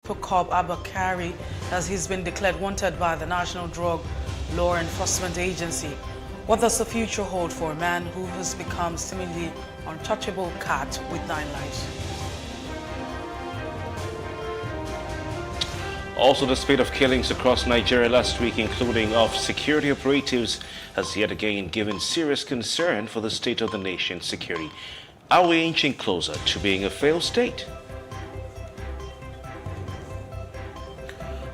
Pukob Abakari, as he's been declared wanted by the National Drug Law Enforcement Agency. What does the future hold for a man who has become seemingly untouchable cat with 9 lives? Also, the spate of killings across Nigeria last week, including of security operatives, has yet again given serious concern for the state of the nation's security. Are we inching closer to being a failed state?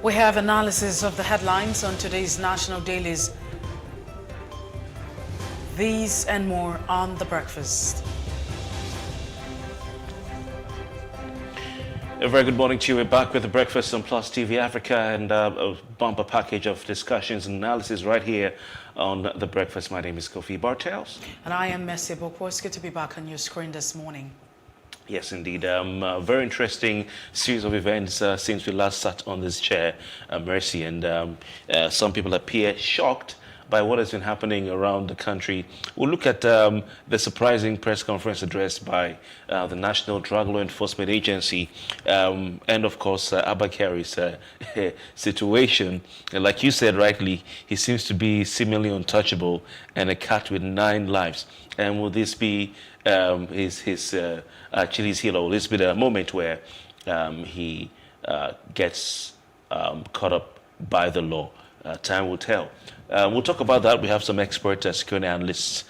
We have analysis of the headlines on today's national dailies. These and more on The Breakfast. A very good morning to you. We're back with The Breakfast on PlusTvAfrica and a bumper package of discussions and analysis right here on The Breakfast. My name is Kofi Bartels. And I am Messi Boko. It's good to be back on your screen this morning. Yes, indeed. A very interesting series of events since we last sat on this chair, Mercy. And some people appear shocked by what has been happening around the country. We'll look at the surprising press conference addressed by the National Drug Law Enforcement Agency and, of course, Abakari's situation. And like you said rightly, he seems to be seemingly untouchable and a cat with 9 lives. And will this be his Achilles heel, or will this be the moment where he gets caught up by the law? Time will tell. We'll talk about that. We have some expert security analysts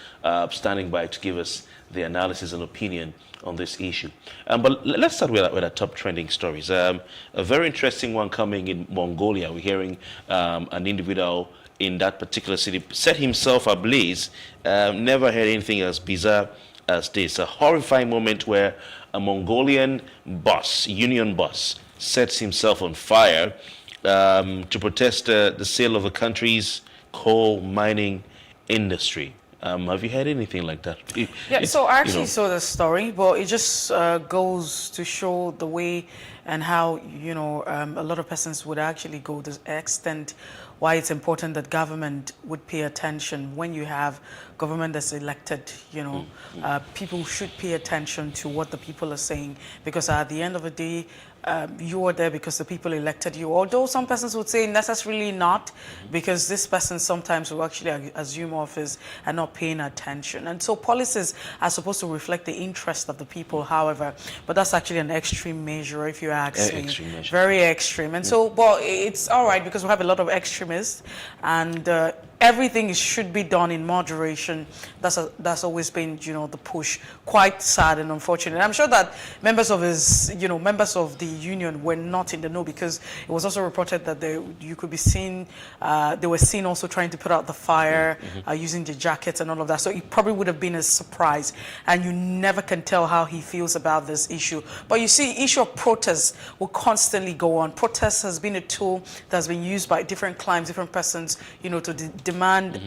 standing by to give us the analysis and opinion on this issue. But let's start with our top trending stories. A very interesting one coming in Mongolia. We're hearing an individual in that particular city set himself ablaze. Never heard anything as bizarre as this. A horrifying moment where a Mongolian bus, union bus, sets himself on fire to protest the sale of the country's coal mining industry. Have you heard anything like that? So I actually saw the story, but it just goes to show the way and how, a lot of persons would actually go to the extent why it's important that government would pay attention when you have government that's elected. People should pay attention to what the people are saying, because at the end of the day, you are there because the people elected you. Although some persons would say necessarily not, because this person sometimes will actually assume office and not paying attention. And so policies are supposed to reflect the interest of the people, however, but that's actually an extreme measure, if you ask me. Very extreme. And so, but it's all right because we have a lot of extremists, and everything should be done in moderation. That's always been, the push. Quite sad and unfortunate. I'm sure that members of members of the union were not in the know, because it was also reported that they were seen also trying to put out the fire using the jackets and all of that. So it probably would have been a surprise, and you never can tell how he feels about this issue. But you see, issue of protests will constantly go on. Protest has been a tool that has been used by different climes, different persons, to demand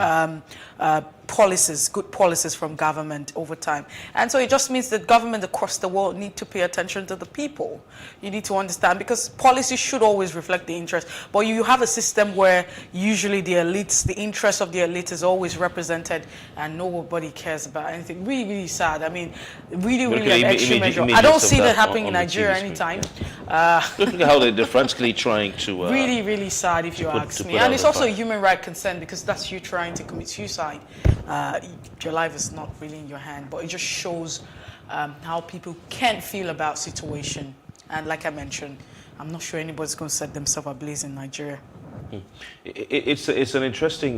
policies, good policies from government over time. And so it just means that government across the world need to pay attention to the people. You need to understand, because policy should always reflect the interest. But you have a system where usually the elites, the interest of the elite is always represented, and nobody cares about anything. Really, really sad. I mean, really an extreme measure. I don't see that happening in Nigeria anytime. Look at how they're frantically trying to... really sad, if you ask me. And it's also a human right concern, because that's you trying to commit suicide. Your life is not really in your hand, but it just shows how people can feel about situation. And like I mentioned, I'm not sure anybody's going to set themselves ablaze in Nigeria. It's an interesting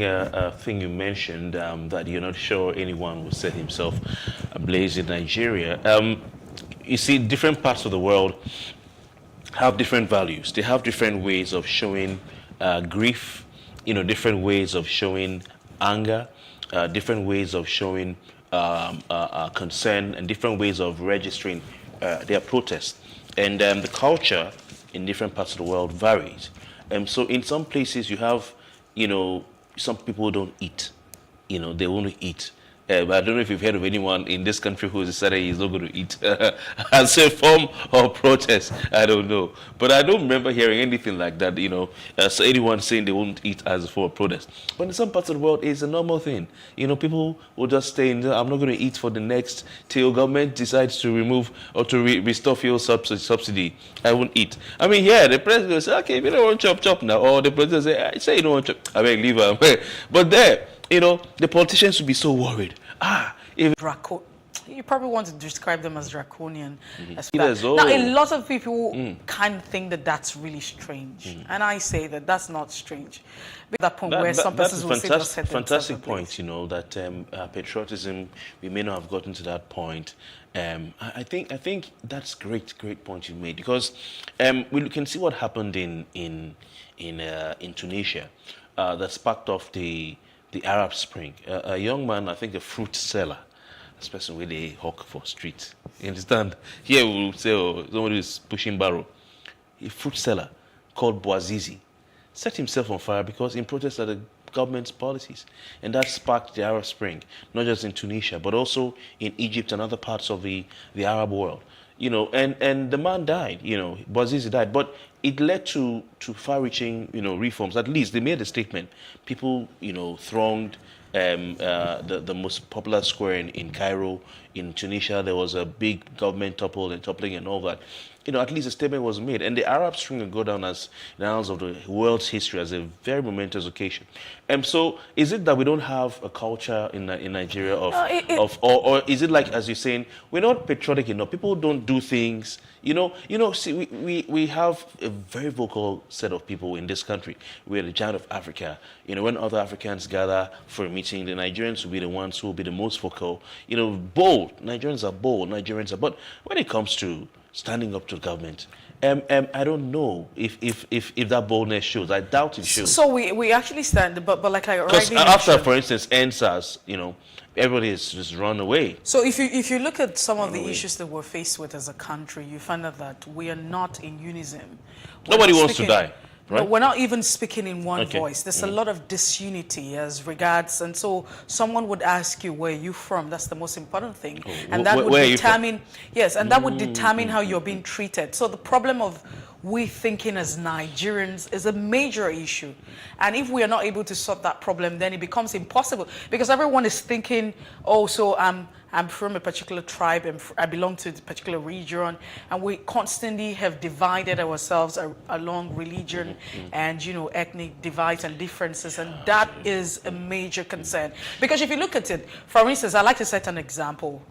thing you mentioned, that you're not sure anyone will set himself ablaze in Nigeria. You see, different parts of the world have different values. They have different ways of showing grief, different ways of showing anger, different ways of showing concern, and different ways of registering their protest. And the culture in different parts of the world varies. So in some places you have, some people don't eat. They only eat I don't know if you've heard of anyone in this country who decided he's not going to eat as a form of protest. I don't know. But I don't remember hearing anything like that, so anyone saying they won't eat as a form of protest. But in some parts of the world, it's a normal thing. People will just stay in, I'm not going to eat for the next, till government decides to remove or to restore fuel subsidy. I won't eat. I mean, yeah, the president will say, okay, if you don't want chop now. Or the president will say, I say you don't want chop. I mean, leave her. But there, the politicians will be so worried. You probably want to describe them as draconian. Now, a lot of people kind of think that that's really strange. And I say that that's not strange. At that point where some persons will say just set fantastic point, that patriotism, we may not have gotten to that point. I think that's great point you made, because we can see what happened in Tunisia that sparked off the Arab Spring. A young man, I think a fruit seller, this person with a hawk for street. You understand? Here we will say, somebody is pushing barrow. A fruit seller called Bouazizi set himself on fire because in protest at the government's policies. And that sparked the Arab Spring, not just in Tunisia, but also in Egypt and other parts of the Arab world. And the man died, Bouazizi died. But it led to far-reaching, reforms. At least they made a statement. People, thronged the most popular square in Cairo. In Tunisia, there was a big government toppling and all that. At least a statement was made. And the Arab Spring will go down as the annals of the world's history as a very momentous occasion. So is it that we don't have a culture in Nigeria or is it like, as you're saying, we're not patriotic enough? People don't do things. See, we have a very vocal set of people in this country. We're the giant of Africa. When other Africans gather for a meeting, the Nigerians will be the ones who will be the most vocal. Bold. Nigerians are bold. But when it comes to standing up to the government, I don't know if that boldness shows. I doubt it shows. So we actually stand, but like I already mentioned, after, for instance, NSAS, everybody has just run away. So if you look at some of the issues that we're faced with as a country, you find out that we are not in unison. Nobody wants to die. Right? No, we're not even speaking in one voice. There's a lot of disunity as regards, and so someone would ask you, where are you from? That's the most important thing. And that would determine, yes, and that would determine how you're being treated. So the problem of we thinking as Nigerians is a major issue. And if we are not able to solve that problem, then it becomes impossible, because everyone is thinking, oh, so I'm from a particular tribe and I belong to a particular region, and we constantly have divided ourselves along religion and ethnic divides and differences, and that is a major concern. Because if you look at it, for instance, I like to set an example.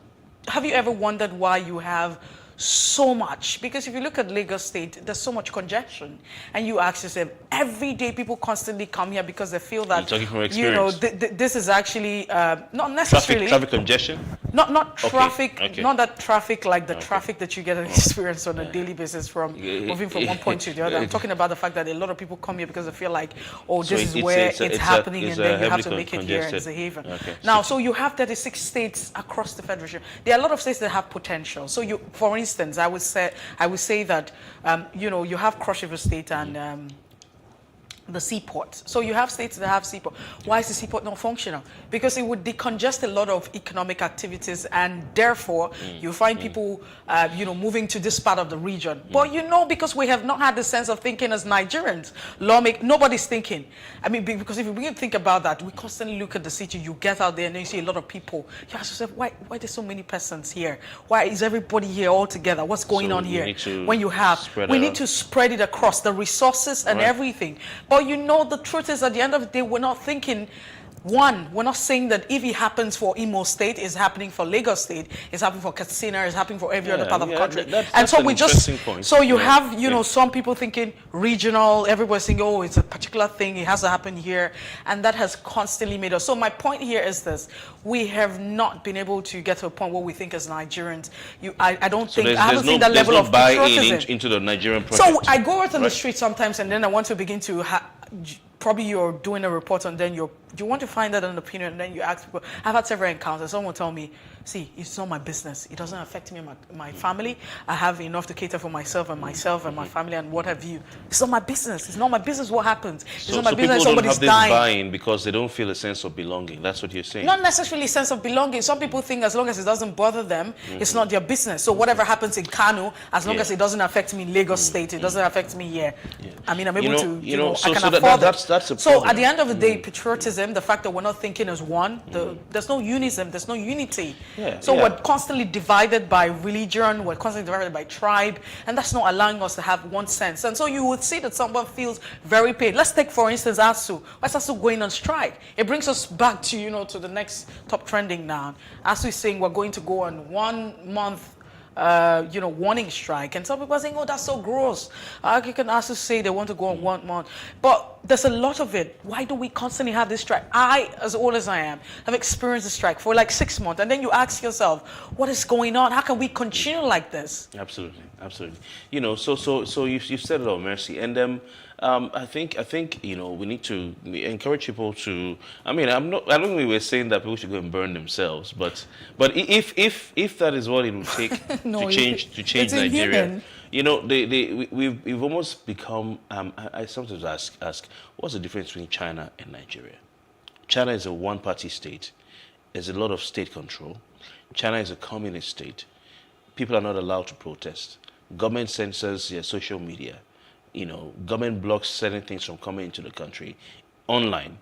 Have you ever wondered why you have so much? Because if you look at Lagos State, there's so much congestion, and you ask yourself, every day people constantly come here because they feel that this is actually not necessarily traffic congestion. Not traffic, not that traffic like the traffic that you get an experience on a daily basis from moving from one point to the other. I'm talking about the fact that a lot of people come here because they feel like, oh, this is where it's happening, and then you have to make it here, and it's a haven. Now, so you have 36 states across the federation. There are a lot of states that have potential. So you, for instance, I would say that you have Cross River State and the seaport. So you have states that have seaport. Why is the seaport not functional? Because it would decongest a lot of economic activities, and therefore you find people, moving to this part of the region. But because we have not had the sense of thinking as Nigerians, nobody's thinking. I mean, because if you begin to think about that, we constantly look at the city. You get out there and then you see a lot of people. You ask yourself, why there's so many persons here? Why is everybody here all together? What's going on here? When you have, we need to spread it across the resources and everything. But the truth is, at the end of the day, we're not thinking. One, we're not saying that if it happens for Imo State, it's happening for Lagos State, it's happening for Katsina, it's happening for every other part of the country. That's so we just, point. So you have, some people thinking regional, everybody's saying, oh, it's a particular thing, it has to happen here, and that has constantly made us. So my point here is this: we have not been able to get to a point where we think as Nigerians. I haven't seen that level of patriotism into the Nigerian project. So I go out on the street sometimes, and then I want to begin to. Probably you're doing a report, and then you're you want to find out an opinion, and then you ask people. I've had several encounters. Someone will tell me, see, it's not my business. It doesn't affect me and my family. I have enough to cater for myself and my family and what have you. It's not my business. It's not my business what happens. It's not my business people don't somebody's have this dying. buy-in because they don't feel a sense of belonging. That's what you're saying. Not necessarily a sense of belonging. Some people think as long as it doesn't bother them, it's not their business. So whatever happens in Kano, as long as it doesn't affect me in Lagos State, it doesn't affect me here. I mean, I'm able to, I can afford it. That's a so problem. at the end of the day, patriotism, the fact that we're not thinking as one, there's no unism, there's no unity. We're constantly divided by religion, we're constantly divided by tribe, and that's not allowing us to have one sense. And so you would see that someone feels very pain. Let's take, for instance, ASUU. Why is ASUU going on strike? It brings us back to, to the next top trending now. ASUU is saying we're going to go on 1 month warning strike, and some people are saying, oh, that's so gross. You can also say they want to go on 1 month, but there's a lot of it. Why do we constantly have this strike? I, as old as I am, have experienced a strike for like 6 months, and then you ask yourself, what is going on? How can we continue like this? Absolutely. So you've said it all, Mercy, and I think we need to encourage people to. I don't think we were saying that people should go and burn themselves, but if that is what it will take to change Nigeria, we've almost become. I sometimes ask, what's the difference between China and Nigeria? China is a one-party state. There's a lot of state control. China is a communist state. People are not allowed to protest. Government censors their social media. Government blocks certain things from coming into the country online.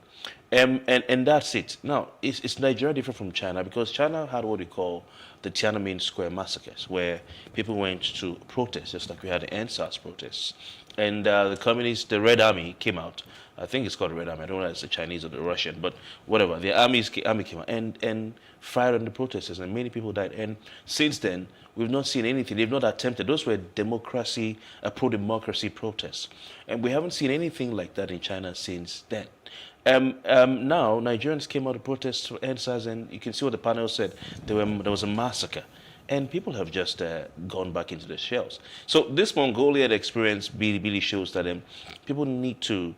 And that's it. Now, is Nigeria different from China? Because China had what we call the Tiananmen Square massacres, where people went to protest, just like we had the NSAS protests. And the communists, the Red Army came out. I think it's called the Red Army. I don't know if it's the Chinese or the Russian, but whatever. The army came out and fired on the protesters, and many people died. And since then, we've not seen anything. They've not attempted. Those were pro-democracy protests. And we haven't seen anything like that in China since then. Now, Nigerians came out to protest for NSAS, and you can see what the panel said. There was a massacre. And people have just gone back into their shells. So this Mongolian experience really shows that people need to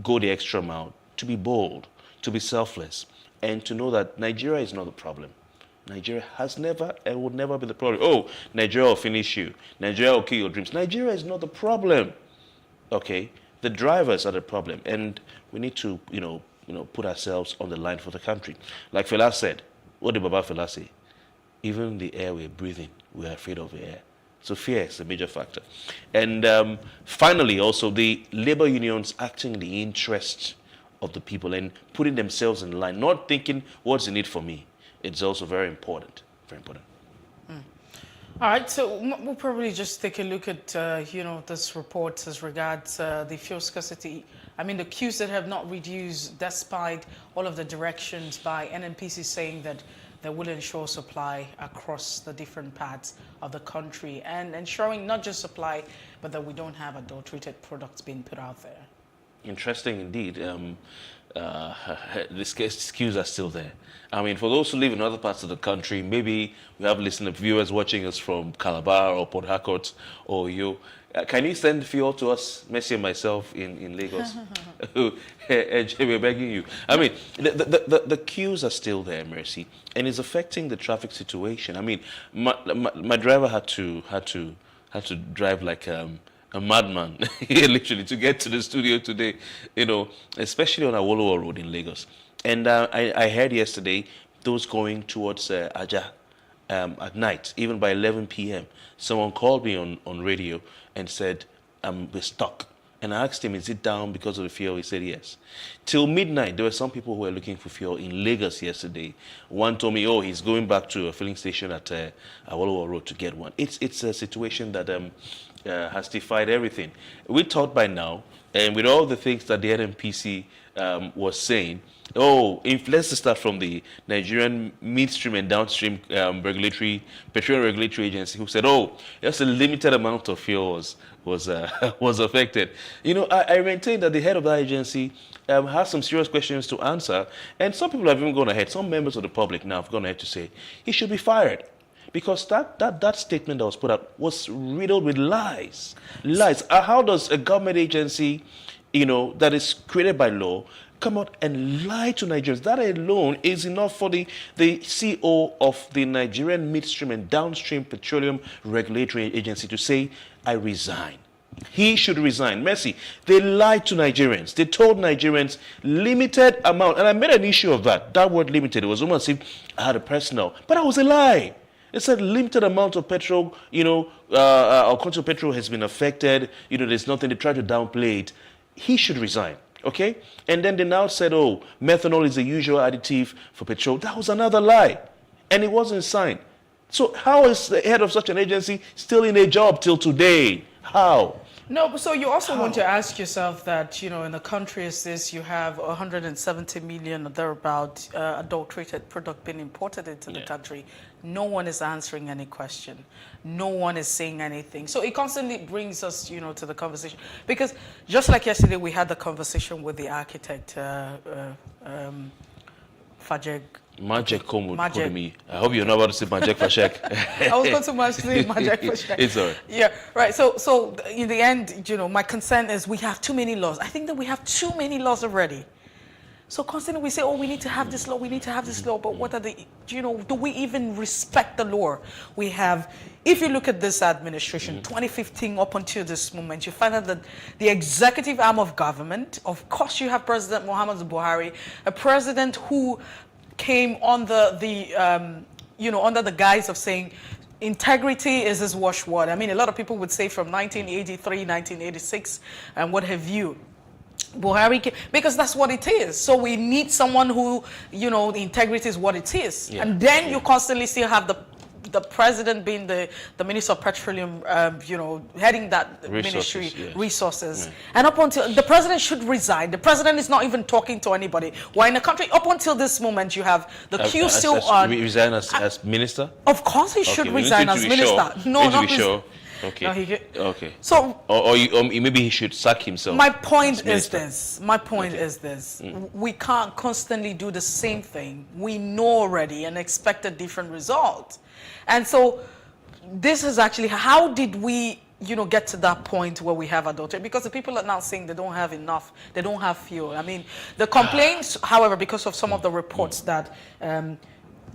go the extra mile, to be bold, to be selfless, and to know that Nigeria is not the problem. Nigeria has never and will never be the problem. Oh, Nigeria will finish you. Nigeria will kill your dreams. Nigeria is not the problem. Okay? The drivers are the problem. And we need to, put ourselves on the line for the country. Like Fela said, what did Baba Fela say? Even the air we're breathing, we're afraid of the air. So fear is a major factor. And finally, also, the labor unions acting in the interest of the people and putting themselves in line, not thinking, what's the need for me? It's also very important. Very important. All right, so we'll probably just take a look at, this report as regards the fuel scarcity. I mean, the queues that have not reduced despite all of the directions by NNPC saying that they will ensure supply across the different parts of the country and ensuring not just supply, but that we don't have adulterated products being put out there. Interesting indeed. The queues are still there. I mean, for those who live in other parts of the country, maybe we have viewers watching us from Calabar or Port Harcourt or can you send fuel to us, Messi and myself, in Lagos? We're begging you. I mean, the queues are still there, Mercy, and it's affecting the traffic situation. I mean, my driver had to drive like a madman, literally, to get to the studio today, especially on Awolowo Road in Lagos. And I heard yesterday those going towards Aja at night, even by 11 p.m. Someone called me on radio and said, we're stuck. And I asked him, is it down because of the fuel? He said, yes. Till midnight, there were some people who were looking for fuel in Lagos yesterday. One told me, he's going back to a filling station at Awolowo Road to get one. It's a situation that has defied everything. We thought by now, and with all the things that the NNPC was saying, let's start from the Nigerian midstream and downstream petroleum regulatory agency, who said, just a limited amount of fuel was affected. I maintain that the head of that agency has some serious questions to answer, and some people have even gone ahead. Some members of the public now have gone ahead to say he should be fired. Because that statement that was put out was riddled with lies. Lies. How does a government agency, that is created by law, come out and lie to Nigerians. That alone is enough for the CEO of the Nigerian Midstream and Downstream Petroleum Regulatory Agency to say, I resign. He should resign. Mercy, they lied to Nigerians. They told Nigerians limited amount. And I made an issue of that. That word limited. It was almost as if I had a personal. But that was a lie. They said limited amount of petrol, our quantity of petrol has been affected. There's nothing. They tried to downplay it. He should resign. Okay? And then they now said, oh, methanol is the usual additive for petrol. That was another lie. And it wasn't signed. So how is the head of such an agency still in a job till today? How? No, but so you also want to ask yourself that, in a country as this, you have 170 million or thereabout adulterated product being imported into the country. No one is answering any question. No one is saying anything. So it constantly brings us, to the conversation. Because just like yesterday, we had the conversation with the architect, Fajeg. Majek Komi. I hope you're not about to say Majek Fashek. I was going to say Majek Fashek. It's all right. Yeah, right. So in the end, my concern is we have too many laws. I think that we have too many laws already. So constantly we say, oh, we need to have this law, we need to have this law, but what are the, do we even respect the law? We have, if you look at this administration, 2015 up until this moment, you find out that the executive arm of government, of course you have President Muhammadu Buhari, a president who came under the guise of saying integrity is his watchword. I mean, a lot of people would say from 1983, 1986, and what have you. Buhari, because that's what it is. So we need someone who, the integrity is what it is. Yeah. And then you constantly still have the president being the Minister of Petroleum, heading that ministry, resources. Yeah. And up until, the president should resign. The president is not even talking to anybody. Why in the country, up until this moment, you have the queue still on. Resign as minister? Of course he should resign as minister. Sure. No, not sure. Okay. No, okay. So, or maybe he should sack himself. My point is this. We can't constantly do the same thing. We know already and expect a different result. And so this is actually, how did we, get to that point where we have adultery? Because the people are now saying they don't have enough, they don't have fuel. I mean, the complaints, however, because of some of the reports that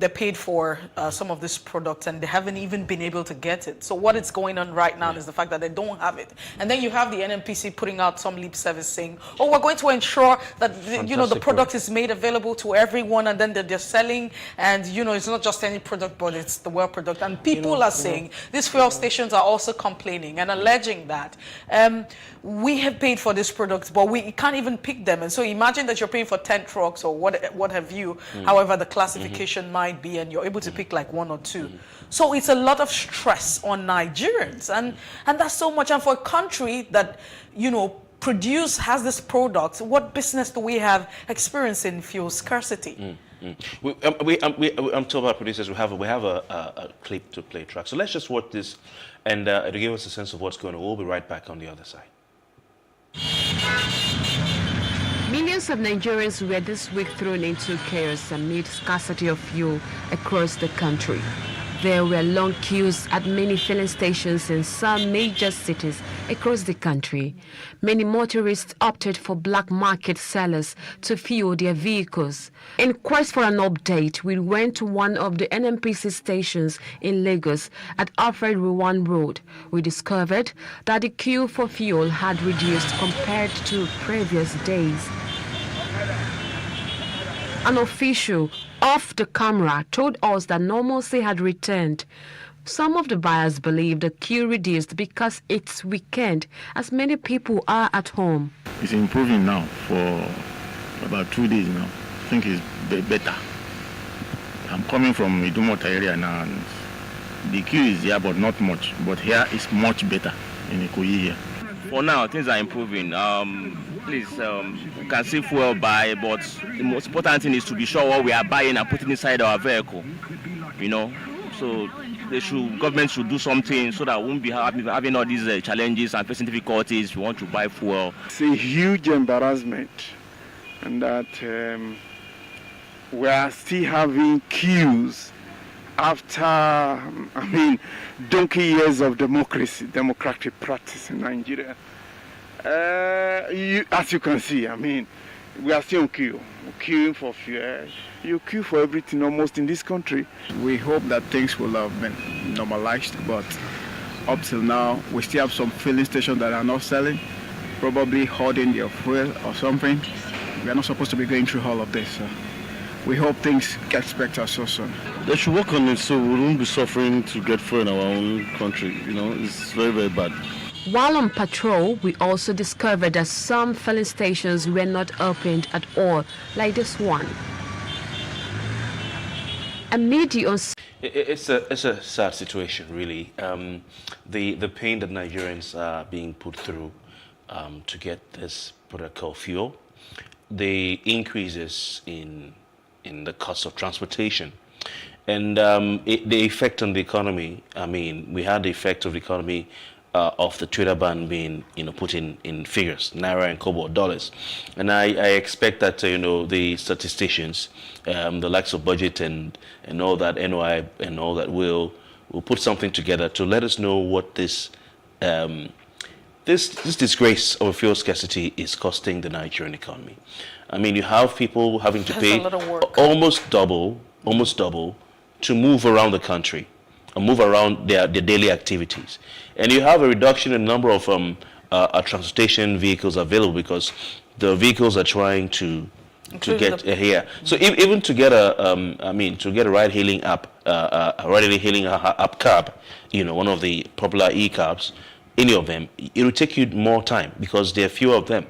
they paid for some of this product and they haven't even been able to get it. So what is going on right now is the fact that they don't have it. And then you have the NNPC putting out some lip service saying, oh, we're going to ensure that the product is made available to everyone, and then they're selling, and it's not just any product, but it's the well product. And people are saying, these fuel stations are also complaining and alleging that we have paid for this product, but we can't even pick them. And so imagine that you're paying for 10 trucks or what have you, however the classification might be, and you're able to pick like one or two. So it's a lot of stress on Nigerians, and that's so much. And for a country that has this product, what business do we have experiencing fuel scarcity? I'm told by producers we have a clip to play track. So let's just watch this, and to give us a sense of what's going on. We'll be right back on the other side. Millions of Nigerians were this week thrown into chaos amid scarcity of fuel across the country. There were long queues at many filling stations in some major cities across the country. Many motorists opted for black market sellers to fuel their vehicles. In quest for an update, we went to one of the NNPC stations in Lagos at Alfred Ruwan Road. We discovered that the queue for fuel had reduced compared to previous days. An official off the camera told us that normalcy had returned. Some of the buyers believe the queue reduced because it's weekend, as many people are at home. It's improving now for about 2 days now. I think it's better. I'm coming from Idumota area now, and the queue is here, but not much. But here it's much better in Ikoyi here. For now, things are improving. Please, we can see fuel buy, but the most important thing is to be sure what we are buying and putting inside our vehicle. So government should do something so that we won't be having all these challenges and facing difficulties if we want to buy fuel. It's a huge embarrassment, and that we are still having queues after, donkey years of democratic practice in Nigeria. As you can see, we are still on queue. Queuing for fuel. You queue for everything almost in this country. We hope that things will have been normalized, but up till now, we still have some filling stations that are not selling, probably hoarding their fuel or something. We are not supposed to be going through all of this. So we hope things get better so soon. They should work on it so we won't be suffering to get fuel in our own country. You know, it's very, very bad. While on patrol, we also discovered that some filling stations were not opened at all, like this one. Amid the It's a sad situation, really. The pain that Nigerians are being put through to get this product called fuel, the increases in the cost of transportation, and the effect on the economy. I mean, we had the effect of the economy of the Twitter ban being, put in figures, naira and kobo, dollars, and I expect that the statisticians, the likes of budget and all that, NOI and all that will put something together to let us know what this disgrace of fuel scarcity is costing the Nigerian economy. I mean, you have people having to pay almost double to move around the country and move around their daily activities. And you have a reduction in the number of transportation vehicles available because the vehicles are trying to get here. So even to get a ride-hailing app, cab, one of the popular e-cabs, any of them, it will take you more time because there are fewer of them.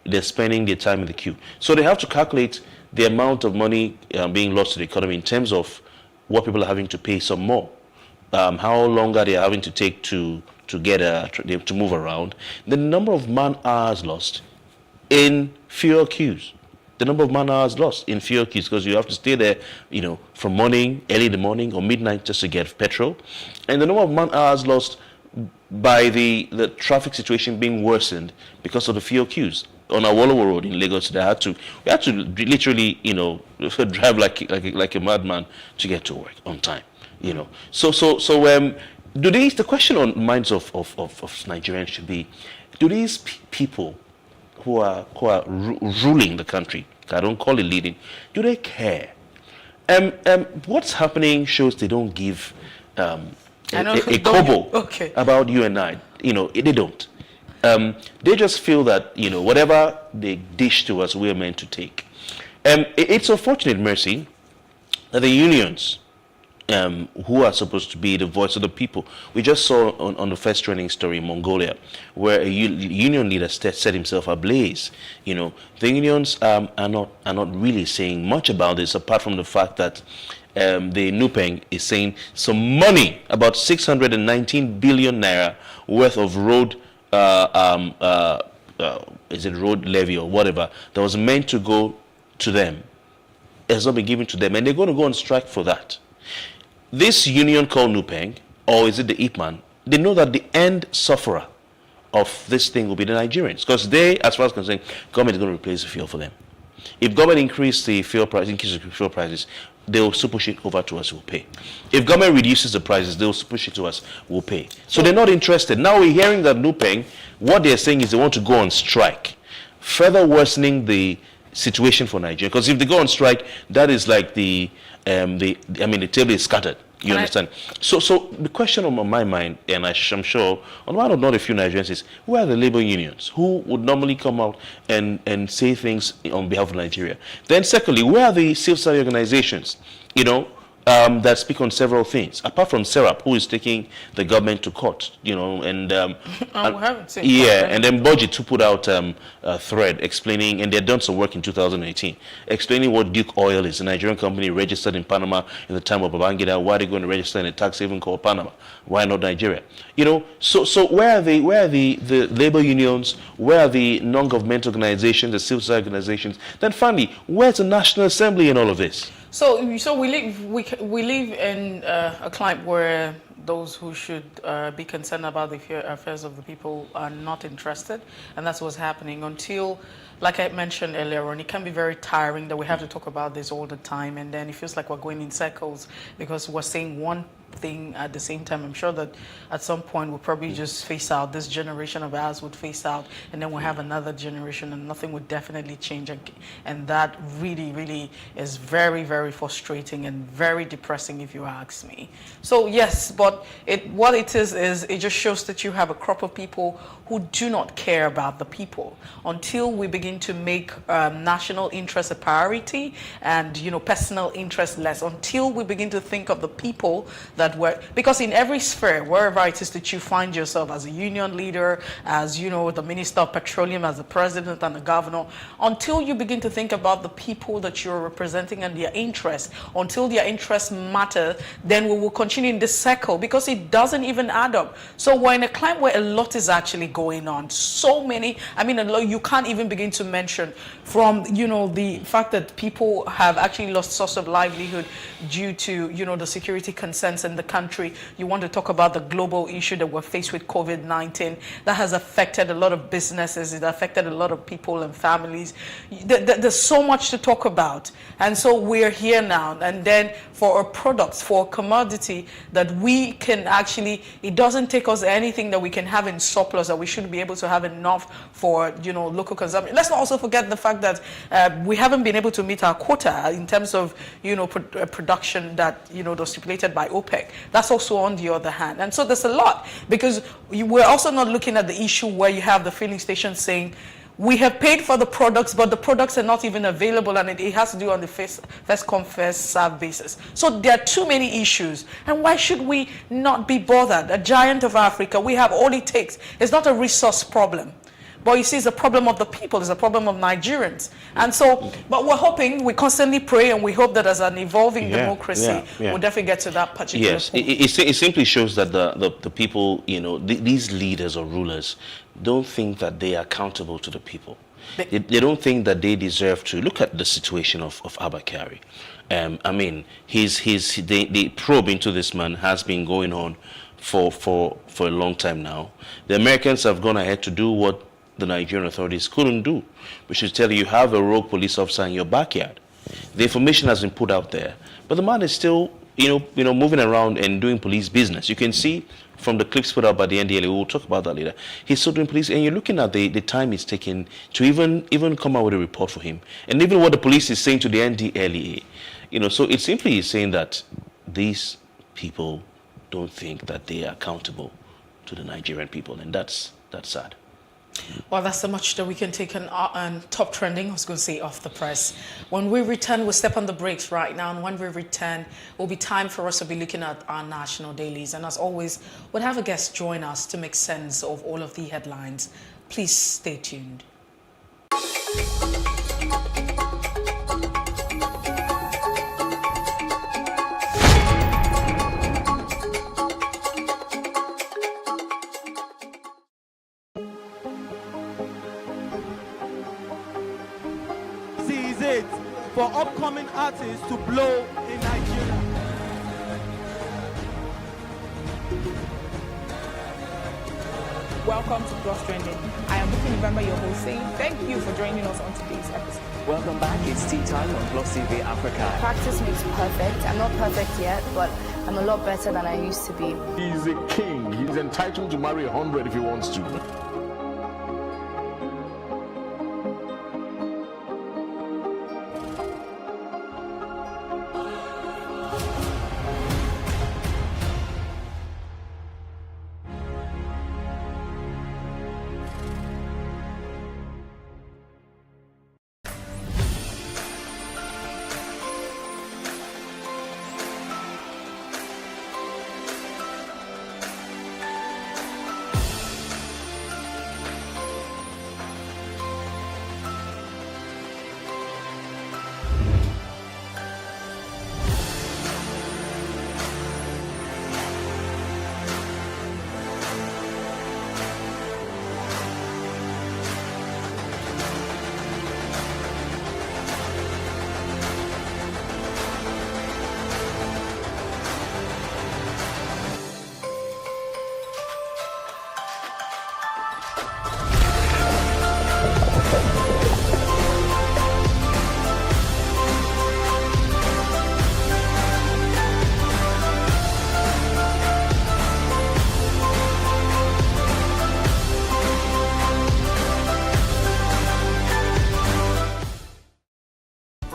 They're spending their time in the queue. So they have to calculate the amount of money being lost to the economy in terms of what people are having to pay some more. How long are they having to take to move around? The number of man hours lost in fuel queues. The number of man hours lost in fuel queues because you have to stay there, from early in the morning or midnight just to get petrol. And the number of man hours lost by the traffic situation being worsened because of the fuel queues. On Awolowo Road in Lagos, we had to literally, drive like a madman to get to work on time. So the question on minds of Nigerians should be, do these people who are ruling the country, I don't call it leading, do they care? What's happening shows they don't give a kobo about you and I. They don't. They just feel that whatever they dish to us, we're meant to take. It's unfortunate, Mercy, that the unions, who are supposed to be the voice of the people. We just saw on the first training story in Mongolia, where a union leader set himself ablaze. The unions are not really saying much about this, apart from the fact that the NUPENG is saying some money, about 619 billion naira worth of road, is it road levy or whatever, that was meant to go to them. It has not been given to them, and they're going to go on strike for that. This union called NUPENG, or is it the IPMAN, they know that the end sufferer of this thing will be the Nigerians, because they, as far as concerned, government is going to replace the fuel for them. If government increases the fuel prices, they will also push it over to us, we'll pay. If government reduces the prices, they will push it to us, we'll pay. So they're not interested. Now we're hearing that NUPENG, what they're saying is they want to go on strike, further worsening the situation for Nigeria. Because if they go on strike, that is like the table is scattered. You understand? So the question on my mind, and I'm sure on one of not a few Nigerians, is where are the labor unions who would normally come out and say things on behalf of Nigeria? Then secondly, where are the civil society organizations, that speak on several things, apart from SERAP, who is taking the government to court, and then Budget, who put out a thread explaining, and they've done some work in 2018, explaining what Duke Oil is, a Nigerian company registered in Panama in the time of Babangida. Why are they going to register in a tax haven called Panama? Why not Nigeria? So where are the labor unions? Where are the non-governmental organizations, the civil society organizations? Then finally, where's the National Assembly in all of this? So we live in a climate where those who should be concerned about the affairs of the people are not interested, and that's what's happening until, like I mentioned earlier on, it can be very tiring that we have to talk about this all the time, and then it feels like we're going in circles because we're saying one thing at the same time. I'm sure that at some point we'll probably just phase out. This generation of ours would phase out, and then we'll have another generation, and nothing would definitely change. And that really, really is very, very frustrating and very depressing, if you ask me. So yes, but what it is it just shows that you have a crop of people who do not care about the people. Until we begin to make national interest a priority and personal interest less, until we begin to think of the people that were, because in every sphere, wherever it is that you find yourself, as a union leader, as the Minister of Petroleum, as the President and the Governor, until you begin to think about the people that you're representing and their interests, until their interests matter, then we will continue in this cycle, because it doesn't even add up. So we're in a climate where a lot is actually going on. So many, I mean, a lot, you can't even begin to mention, from the fact that people have actually lost source of livelihood due to the security concerns in the country. You want to talk about the global issue that we're faced with COVID-19 that has affected a lot of businesses, it affected a lot of people and families. There's so much to talk about, and so we're here now. And then for a product, for a commodity that we can actually, it doesn't take us anything that we can have in surplus, that we should be able to have enough for local consumption. Let's not also forget the fact that we haven't been able to meet our quota in terms of production that was stipulated by OPEC. That's also on the other hand. And so there's a lot, because we're also not looking at the issue where you have the filling station saying, we have paid for the products, but the products are not even available, and it has to do on the first come, first serve basis. So there are too many issues. And why should we not be bothered? A giant of Africa, we have all it takes. It's not a resource problem. But you see, it's a problem of the people, it's a problem of Nigerians. And so, but we're hoping, we constantly pray, and we hope that as an evolving democracy, we'll definitely get to that particular point. It simply shows that the people, these leaders or rulers don't think that they are accountable to the people. They don't think that they deserve to. Look at the situation of Abba Kyari. I mean, the probe into this man has been going on for a long time now. The Americans have gone ahead to do what the Nigerian authorities couldn't do, which is tell you have a rogue police officer in your backyard. The information has been put out there, but the man is still, moving around and doing police business. You can see from the clips put out by the NDLA, we'll talk about that later. He's still doing police, and you're looking at the time it's taken to even come out with a report for him, and even what the police is saying to the NDLA. So it simply is saying that these people don't think that they are accountable to the Nigerian people, and that's sad. Well, that's so much that we can take on top trending. I was going to say off the press. When we return, we'll step on the brakes right now. And when we return, it will be time for us to be looking at our national dailies. And as always, we'll have a guest join us to make sense of all of the headlines. Please stay tuned. For upcoming artists to blow in Nigeria. Welcome to Plus Trending. I am Booking November, your host, saying thank you for joining us on today's episode. Welcome back. It's tea time on PlusTvAfrica. Practice makes perfect. I'm not perfect yet, but I'm a lot better than I used to be. He's a king. He's entitled to marry 100 if he wants to.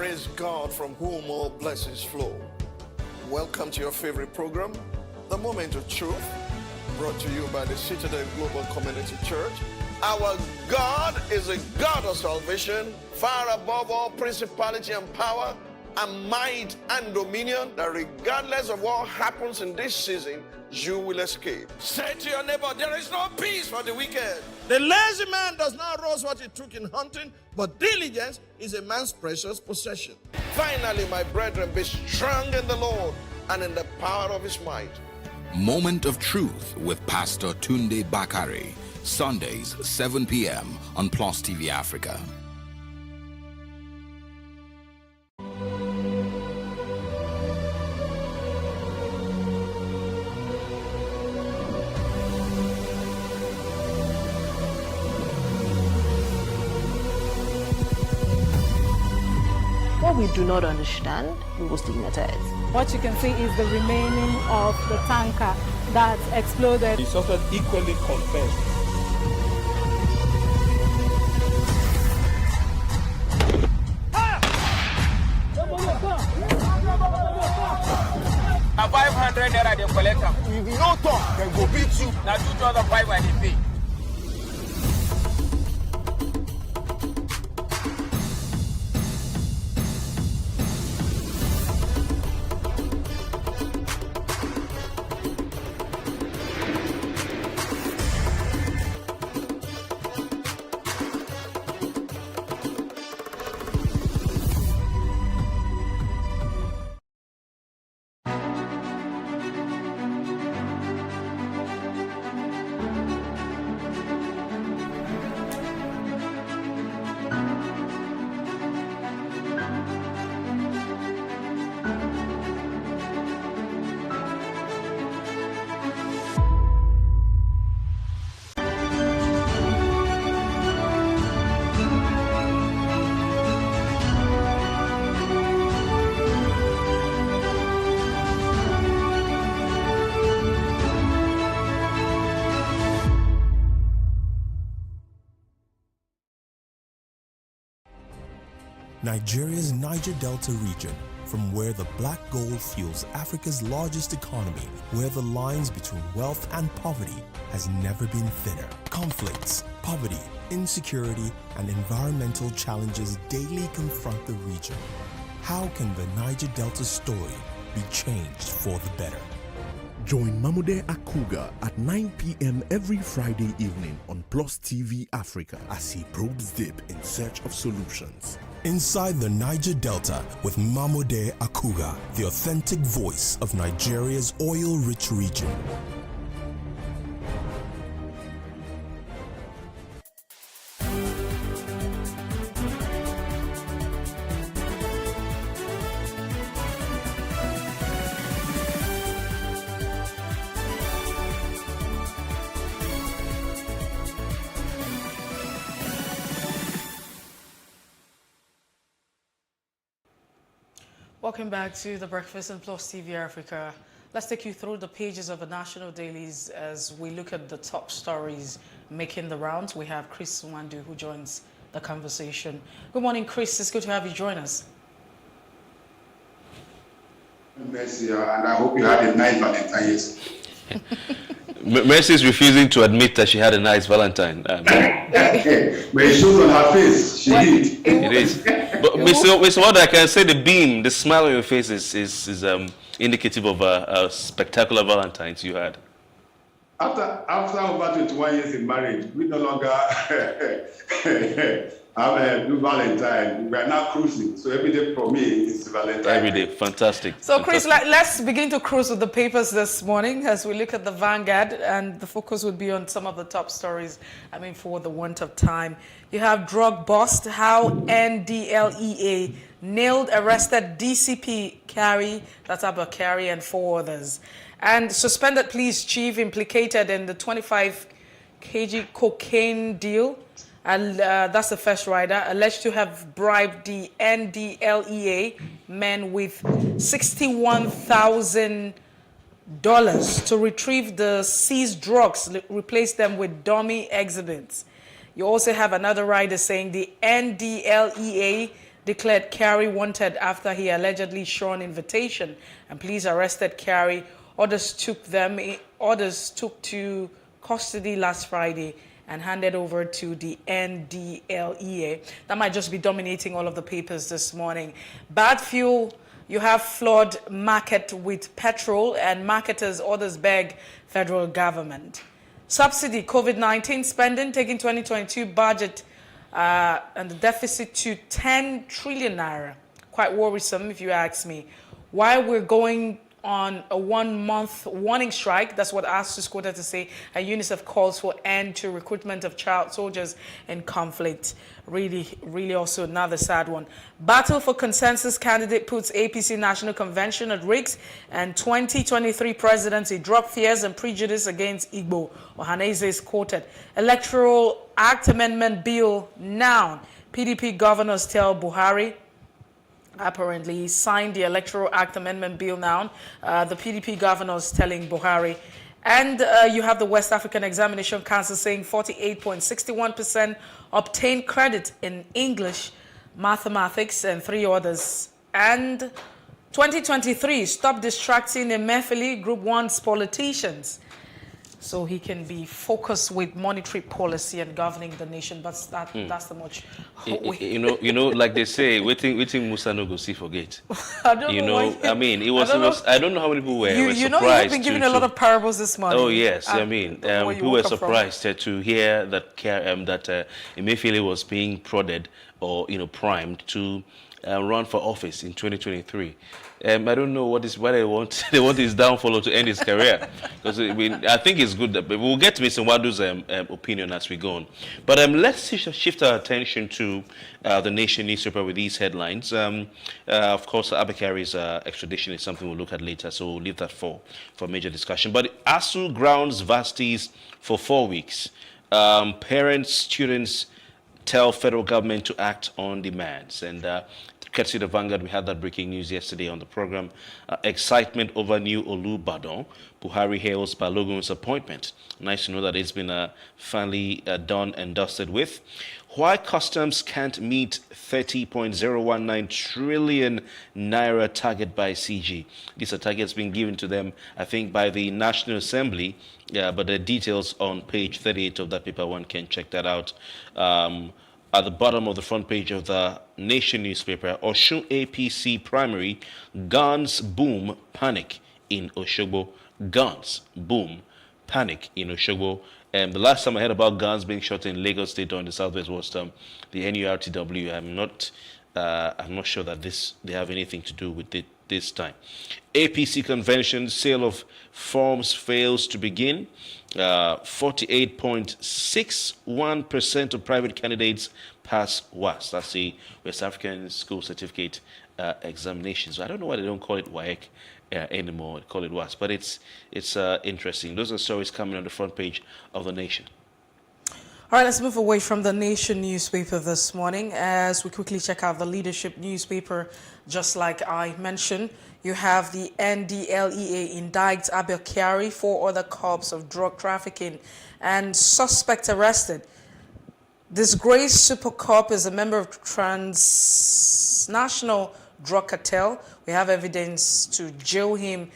Praise God from whom all blessings flow. Welcome to your favorite program, The Moment of Truth, brought to you by the Citadel Global Community Church. Our God is a God of salvation, far above all principality and power, and might and dominion, that regardless of what happens in this season, you will escape. Say to your neighbor, there is no peace for the wicked. The lazy man does not roast what he took in hunting, but diligence is a man's precious possession. Finally, my brethren, be strong in the Lord and in the power of his might. Moment of Truth with Pastor Tunde Bakare, Sundays, 7 p.m. on Plus TV Africa. What we do not understand, we will stigmatize. What you can see is the remaining of the tanker that exploded. The suspect equally confessed. A 500 naira they collect them. If you don't talk, they go beat you. Now 2,500 I they pay. Nigeria's Niger Delta region, from where the black gold fuels Africa's largest economy, where the lines between wealth and poverty has never been thinner. Conflicts, poverty, insecurity, and environmental challenges daily confront the region. How can the Niger Delta story be changed for the better? Join Mamode Akuga at 9 p.m. every Friday evening on Plus TV Africa as he probes deep in search of solutions. Inside the Niger Delta with Mamode Akuga, the authentic voice of Nigeria's oil-rich region. Welcome back to The Breakfast in Plus TV Africa. Let's take you through the pages of the national dailies as we look at the top stories making the rounds. We have Chris Wandu who joins the conversation. Good morning, Chris. It's good to have you join us. Mercy, and I hope you had a nice Valentine yesterday. Mercy is refusing to admit that she had a nice Valentine. But it shows on her face. She did. It is. But Mr. Wanda, I can say the beam, the smile on your face is indicative of a spectacular Valentine's you had. After over 21 years in marriage, we no longer have a new Valentine. We are now cruising. So every day for me is Valentine. Every day. Fantastic. So, Chris, let's begin to cruise with the papers this morning as we look at the Vanguard, and the focus would be on some of the top stories. I mean, for the want of time. You have drug bust, how NDLEA nailed arrested DCP Carey, that's Abba Carey, and 4 others. And suspended police chief implicated in the 25 kg cocaine deal. And that's the first rider, alleged to have bribed the NDLEA men with $61,000 to retrieve the seized drugs, replace them with dummy exhibits. You also have another rider saying the NDLEA declared Kyari wanted after he allegedly shone invitation, and police arrested Kyari. Others took to custody last Friday and handed over to the NDLEA. That might just be dominating all of the papers this morning. Bad fuel, you have flood market with petrol, and marketers others beg federal government. Subsidy, COVID-19 spending, taking 2022 budget and the deficit to 10 trillion naira. Quite worrisome if you ask me. While we're going on a 1-month warning strike, that's what ASUU is quoted to say, and UNICEF calls for end to recruitment of child soldiers in conflict. Really also another sad one. Battle for consensus candidate puts APC National Convention at risk, and 2023 presidency drop fears and prejudice against Igbo. Ohaneze is quoted. Electoral Act Amendment Bill now. PDP governors tell Buhari. Apparently, he signed the Electoral Act Amendment Bill now. The PDP governors telling Buhari. And you have the West African Examination Council saying 48.61% obtained credit in English, mathematics, and 3 others. And 2023, stop distracting Emefiele, Group 1's politicians, so he can be focused with monetary policy and governing the nation. But that's the much. You know, like they say, waiting Musa no go see forget. I don't know. I mean, it was. I don't know how many people were surprised. You know, you've been giving a lot of parables this morning. Oh yes, I mean, people were surprised to hear that Emefiele was being prodded or primed to run for office in 2023. I don't know why they want his downfall to end his career, because I think it's good that we'll get to Mr. Wadu's opinion as we go on. But let's shift our attention to the Nation newspaper with these headlines. Of course, Abakari's extradition is something we'll look at later, so we'll leave that for major discussion. But ASUU grounds varsities for 4 weeks. Parents, students tell federal government to act on demands. And courtesy of Vanguard, we had that breaking news yesterday on the program. Excitement over new Olubadan. Buhari hails Balogun's appointment. Nice to know that it's been finally done and dusted with. Why customs can't meet 30.019 trillion naira target by CG. These are targets being given to them, I think, by the National Assembly. Yeah, but the details on page 38 of that paper, one can check that out. At the bottom of the front page of the Nation newspaper, Osun APC primary, guns boom, panic in Oshogbo. Guns boom, panic in Oshogbo. The last time I heard about guns being shot in Lagos State or in the Southwest was the NURTW. I'm not sure that they have anything to do with it this time. APC convention, sale of forms fails to begin. 48.61% of private candidates pass WAS. That's the West African School Certificate examination. So I don't know why they don't call it WAEC anymore. They call it WAS. But it's interesting. Those are stories coming on the front page of the Nation. All right, let's move away from the Nation newspaper this morning as we quickly check out the Leadership newspaper. Just like I mentioned, you have the NDLEA indicts Abel Kyari, 4 other cops of drug trafficking, and suspect arrested. Disgraced super cop is a member of transnational drug cartel. We have evidence to jail him.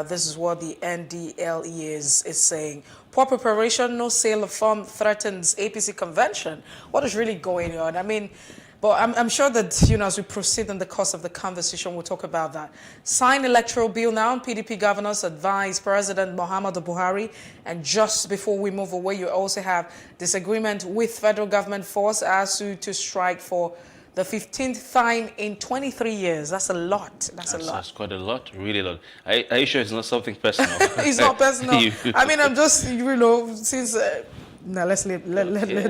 This is what the NDLEA is saying. Poor preparation, no sale of farm threatens APC convention. What is really going on? I mean, but I'm sure that, as we proceed in the course of the conversation, we'll talk about that. Sign Electoral Bill now. PDP governors advise President Muhammadu Buhari. And just before we move away, you also have disagreement with federal government force ASUU to strike for the 15th time in 23 years. That's a lot. That's a lot. That's quite a lot, really a lot. Are you sure it's not something personal? It's not personal. I mean, I'm just, since... Now let's let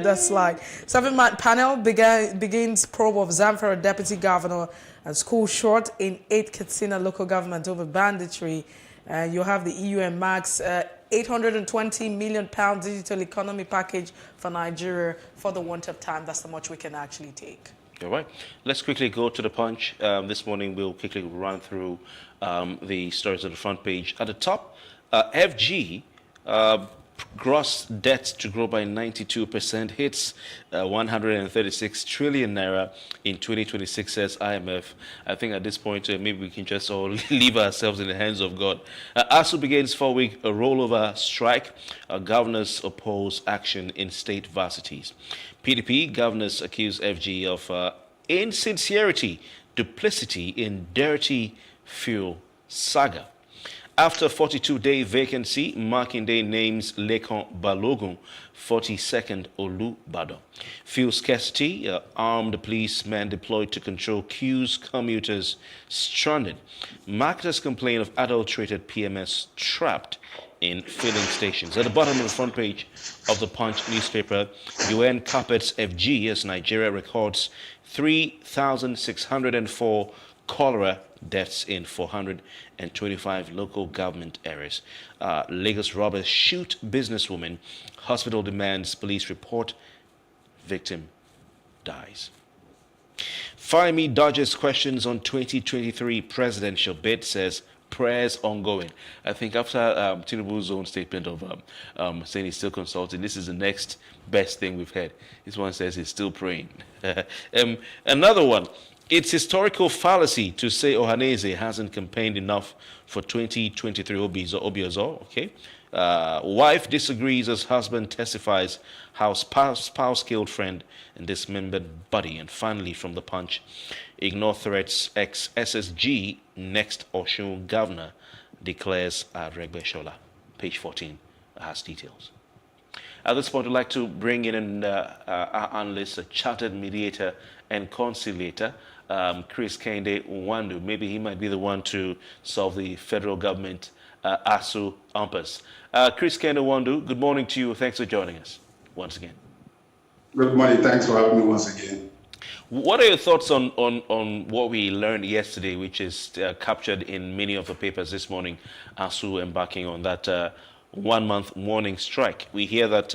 that slide. 7-man panel begins probe of Zamfara deputy governor and school short in 8 Katsina local government over banditry. You'll have the EU and Max £820 million digital economy package for Nigeria for the want of time. That's how much we can actually take. All right. Let's quickly go to the Punch. This morning we'll quickly run through the stories on the front page. At the top, FG Gross debt to grow by 92% hits 136 trillion naira in 2026, says IMF. I think at this point, maybe we can just all leave ourselves in the hands of God. ASUU begins 4-week rollover strike. Governors oppose action in state varsities. PDP governors accuse FG of insincerity, duplicity in dirty fuel saga. After 42-day vacancy, Makinde names Lekan Balogun 42nd Olubadan. Fuel scarcity, armed policemen deployed to control queues, commuters stranded. Marketers complain of adulterated PMS trapped in filling stations. At the bottom of the front page of the Punch newspaper, UN carpets FG as Nigeria records 3,604 cholera deaths in 425 local government areas. Lagos robbers shoot businesswoman. Hospital demands police report. Victim dies. Fahmy dodges questions on 2023 presidential bid, says prayers ongoing. I think after Tinubu's own statement of saying he's still consulting, this is the next best thing we've heard. This one says he's still praying. Another one. It's historical fallacy to say Ohaneze hasn't campaigned enough for 2023 Obiozor, okay? Wife disagrees as husband testifies how spouse killed friend and dismembered body. And finally, from the Punch, ignore threats, ex-SSG next Osun governor declares Regbeshola. Page 14 has details. At this point, I'd like to bring in our analyst, a chartered mediator and conciliator, Chris Kende Nwandu. Maybe he might be the one to solve the federal government ASUU impasse. Chris Kende Nwandu, good morning to you. Thanks for joining us once again. Good morning. Thanks for having me once again. What are your thoughts on what we learned yesterday, which is captured in many of the papers this morning, ASUU embarking on that 1-month warning strike? We hear that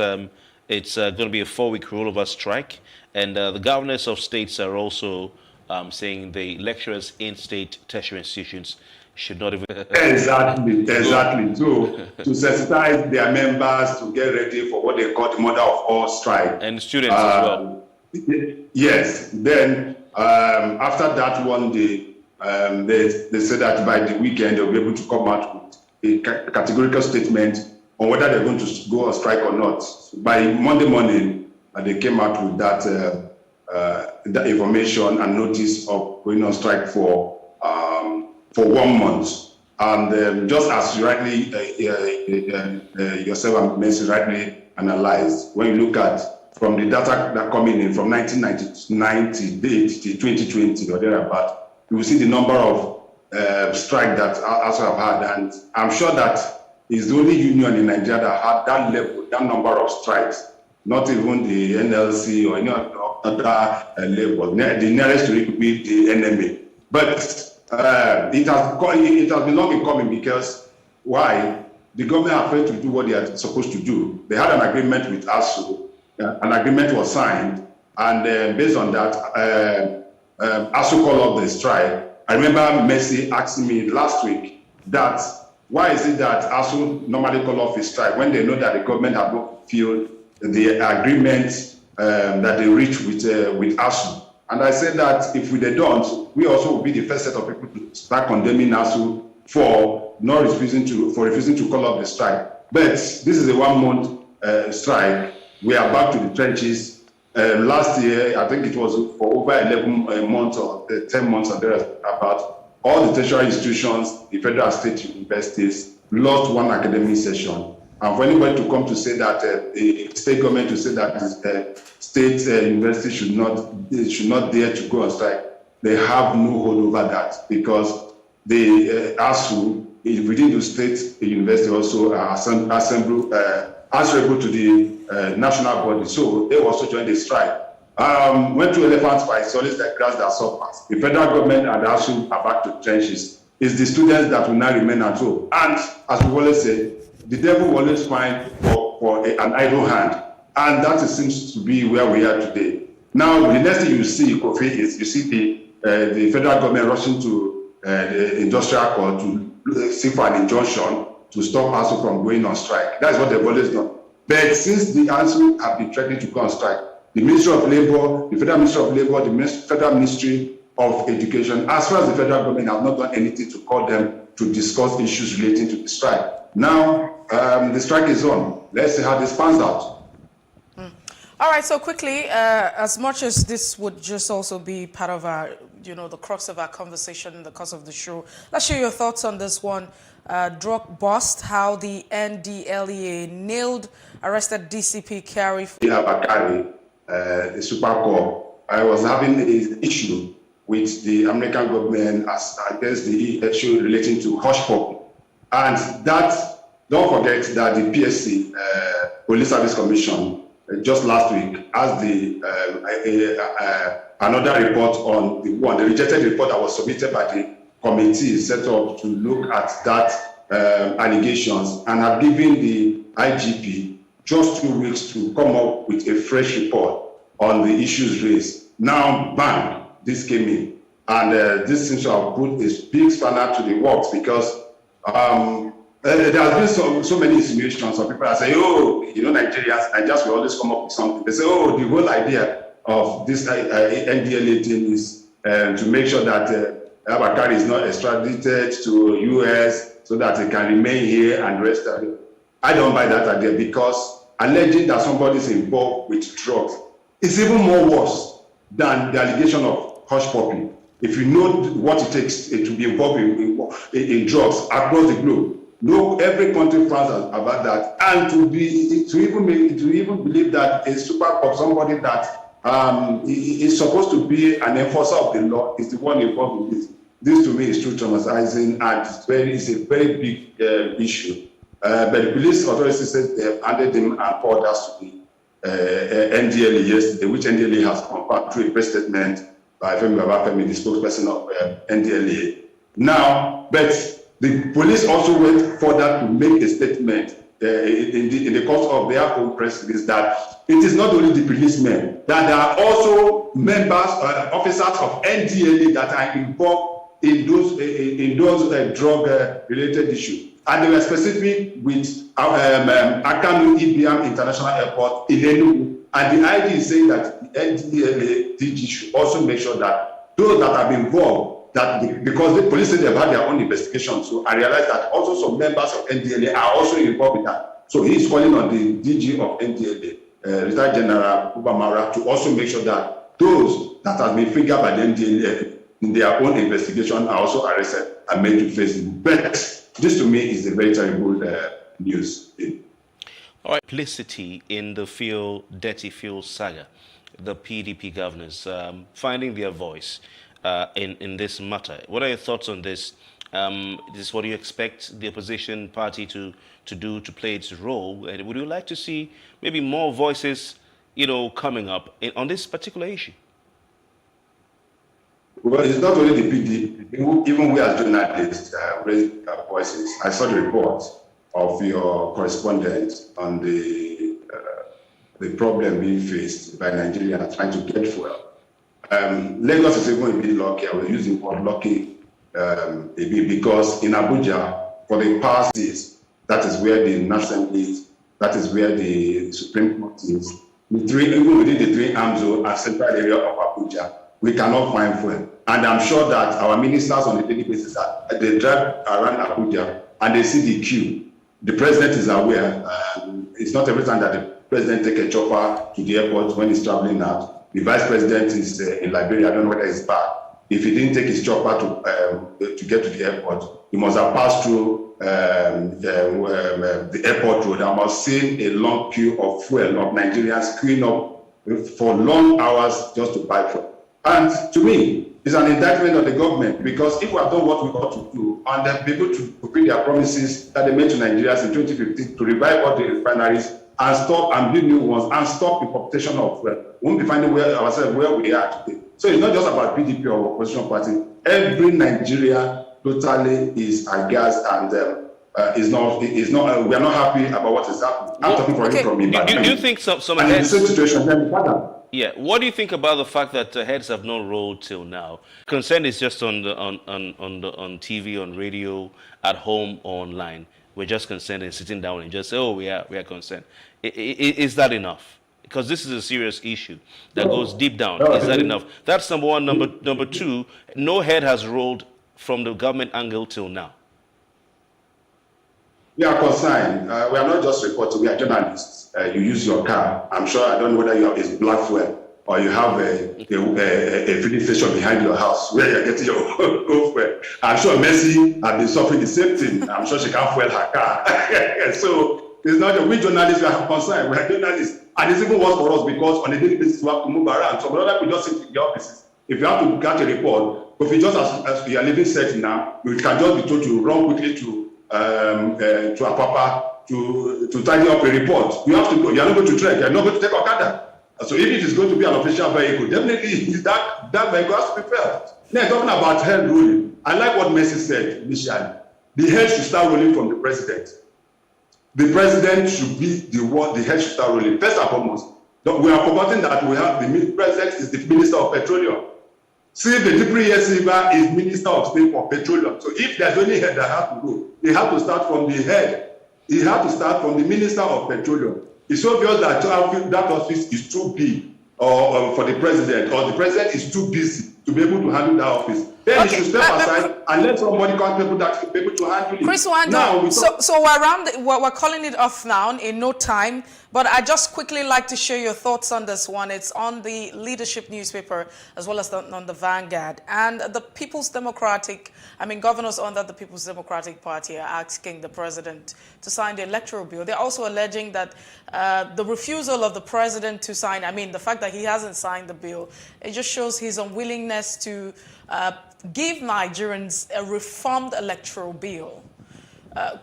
it's going to be a 4-week rollover strike, and the governors of states are also saying the lecturers in state tertiary institutions should not even... Exactly. To sensitize their members to get ready for what they call the mother of all strike. And students as well. Yes. Then after that one day, they said that by the weekend they'll be able to come out with a categorical statement on whether they're going to go on strike or not. By Monday morning, they came out with that information and notice of going on strike for 1 month. And just as you rightly, yourself and Messi rightly analyzed, when you look at from the data that coming in from 1990 to 2020 or thereabout, you will see the number of strike that ASUU have had, and I'm sure that is the only union in Nigeria that had that level, that number of strikes. Not even the NLC or any other level. The nearest to it would be the NMA. But it has been long in coming because why? The government are afraid to do what they are supposed to do. They had an agreement with ASUU. An agreement was signed, and based on that, ASUU called off the strike. I remember Messi asking me last week that why is it that ASUU normally call off a strike when they know that the government have not fulfilled the agreement that they reached with ASUU? And I said that if they don't, we also will be the first set of people to start condemning ASUU for refusing to call off the strike. But this is a 1-month strike. We are back to the trenches. Last year, I think it was for over 11 months or 10 months or thereabout, all the tertiary institutions, the federal and state universities, lost one academic session. And for anybody to come to say that the state government to say that state university should not dare to go on strike, they have no hold over that, because the ASUU within the state university also are answerable to the national body, so they also joined the strike. Went to elephant fight, it's always like grass that suffers. The federal government and the ASUU are back to trenches. It's the students that will now remain at home. And as we always say, the devil will always find for an idle hand. And that seems to be where we are today. Now, the next thing you see, Kofi, is you see the federal government rushing to the industrial court to seek for an injunction to stop ASUU from going on strike. That's what they've always done. But since the ASUU have been threatening to go on strike, the Ministry of Labour, the Federal Ministry of Labour, the Federal Ministry of Education, as well as the federal government, have not done anything to call them to discuss issues relating to the strike. Now, the strike is on. Let's see how this pans out. All right, so quickly, as much as this would just also be part of our, the crux of our conversation in the course of the show, let's share your thoughts on this one. Drug bust, how the NDLEA nailed arrested DCP Carey. Bakari, the Super Corps, I was having an issue with the American government against the issue relating to hush puppy. And that, don't forget that the PSC, Police Service Commission, just last week, as another report on the rejected report that was submitted by the committee set up to look at that allegations, and have given the IGP just 2 weeks to come up with a fresh report on the issues raised. Now, bang, this came in. And this seems to have put a big spanner to the works, because there has been so many insinuations. Some people are saying, oh, Nigerians will always come up with something. They say, oh, the whole idea of this NDLA thing is to make sure that Bakari is not extradited to US so that he can remain here and rest. I don't buy that idea, because alleging that somebody is involved with drugs is even more worse than the allegation of hush puppy. If you know what it takes to be involved in drugs across the globe, every country frowns about that, and to even believe that a super cop, somebody that is supposed to be an enforcer of the law, is the one involved in this. This to me is true traumatizing, and it's a very big issue. But the police authorities said they have handed him and poured us to the NDLA yesterday, which NDLA has confirmed through a press statement by Femi Babafemi, the spokesperson of NDLA. Now, but the police also went further to make a statement in the course of their own press release that it is not only the policemen, that there are also members, officers of NDLA that are involved in those drug-related issues. And they were specific with Akanu Ibiam International Airport in Enugu. And the ID is saying that the NDLA DG should also make sure that those that have been involved, because the police say they've had their own investigation, so I realize that also some members of NDLA are also involved with that. So he's calling on the DG of NDLA, retired General Ubamara, to also make sure that those that have been fingered by the NDLA in their own investigation are also arrested and made to face it. But this to me is a very terrible news. All right, complicity in the dirty fuel saga, the PDP governors finding their voice in this matter. What are your thoughts on this? What do you expect the opposition party to do to play its role? And would you like to see maybe more voices, coming up on this particular issue? Well, it's not only the PDP. Even we as journalists raised our voices. I saw the report of your correspondent on the problem being faced by Nigerians trying to get fuel. Lagos is even a bit lucky. I was using the word lucky because in Abuja, for the past days, that is where the National Assembly is, that is where the Supreme Court is. Even within the three arm zone and central area of Abuja, we cannot find fuel. And I'm sure that our ministers on a daily basis, they drive around Abuja and they see the queue. The president is aware. It's not every time that the president takes a chopper to the airport when he's traveling out. The vice president is in Liberia. I don't know whether he's back. If he didn't take his chopper to get to the airport, he must have passed through the airport road. I must see a long queue of fuel, of Nigerians queuing up for long hours just to buy fuel. And to me, it's an indictment of the government, because if we have done what we ought to do and they've been able to fulfill their promises that they made to Nigerians in 2015 to revive all the refineries and stop and build new ones and stop importation of fuel, we won't be finding ourselves where we are today. So it's not just about PDP or opposition party. Every Nigeria totally is aghast and we are not happy about what is happening. I'm talking for you from Ibadan. Do you think some and in the same situation then further? Yeah. What do you think about the fact that heads have not rolled till now? Concern is just on TV, on radio, at home, or online. we're just concerned and sitting down and just say, oh, we are concerned. Is that enough? Because this is a serious issue that goes deep down. Is that enough? That's number one. Number two, no head has rolled from the government angle till now. We are concerned. We are not just reporters, we are journalists. You use your car. I'm sure, I don't know whether you have a black fuel or you have a filling station behind your house where you're getting your own fuel. I'm sure Mercy has been suffering the same thing. I'm sure she can't fuel her car. So it's not we journalists, we are concerned. We are journalists. And it's even worse for us because on a daily basis, we have to move around. So other people just sit in the offices. If you have to catch a report, if you just as you are living set now, you can just be told to run quickly to Apapa to tidy up a report. You have to go. You are not going to trek. You are not going to take Okada. So if it is going to be an official vehicle, definitely that vehicle has to be felt. Now talking about head ruling, I like what Mercy said initially. The head should start ruling from the president. The president should be the one. The head should start ruling. First and foremost, we are forgetting that we have the president is the minister of petroleum. See, the Deputy Silva is Minister of State for Petroleum. So if there's any head that has to go, they have to start from the head. He has to start from the Minister of Petroleum. It's obvious that that office is too big for the president, or the president is too busy to be able to handle that office. Then he should step aside and let somebody come able to be able to handle it. Chris Wando, so we're calling it off now in no time, but I just quickly like to share your thoughts on this one. It's on the Leadership newspaper as well as on the Vanguard. And the governors under the People's Democratic Party are asking the president to sign the Electoral Bill. They're also alleging that the refusal of the president to sign, the fact that he hasn't signed the bill, it just shows his unwillingness to give Nigerians a reformed electoral bill.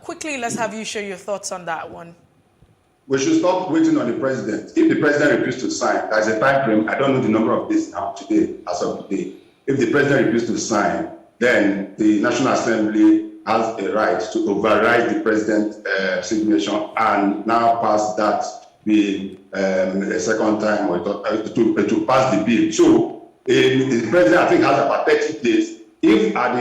Quickly, let's have you share your thoughts on that one. We should stop waiting on the president. If the president refuses to sign, there's a time frame. I don't know the number of days now today, as of today. If the president refuses to sign, then the National Assembly has a right to override the president's signature and now pass that bill a second time to pass the bill. So the president, I think, has about 30 days. If at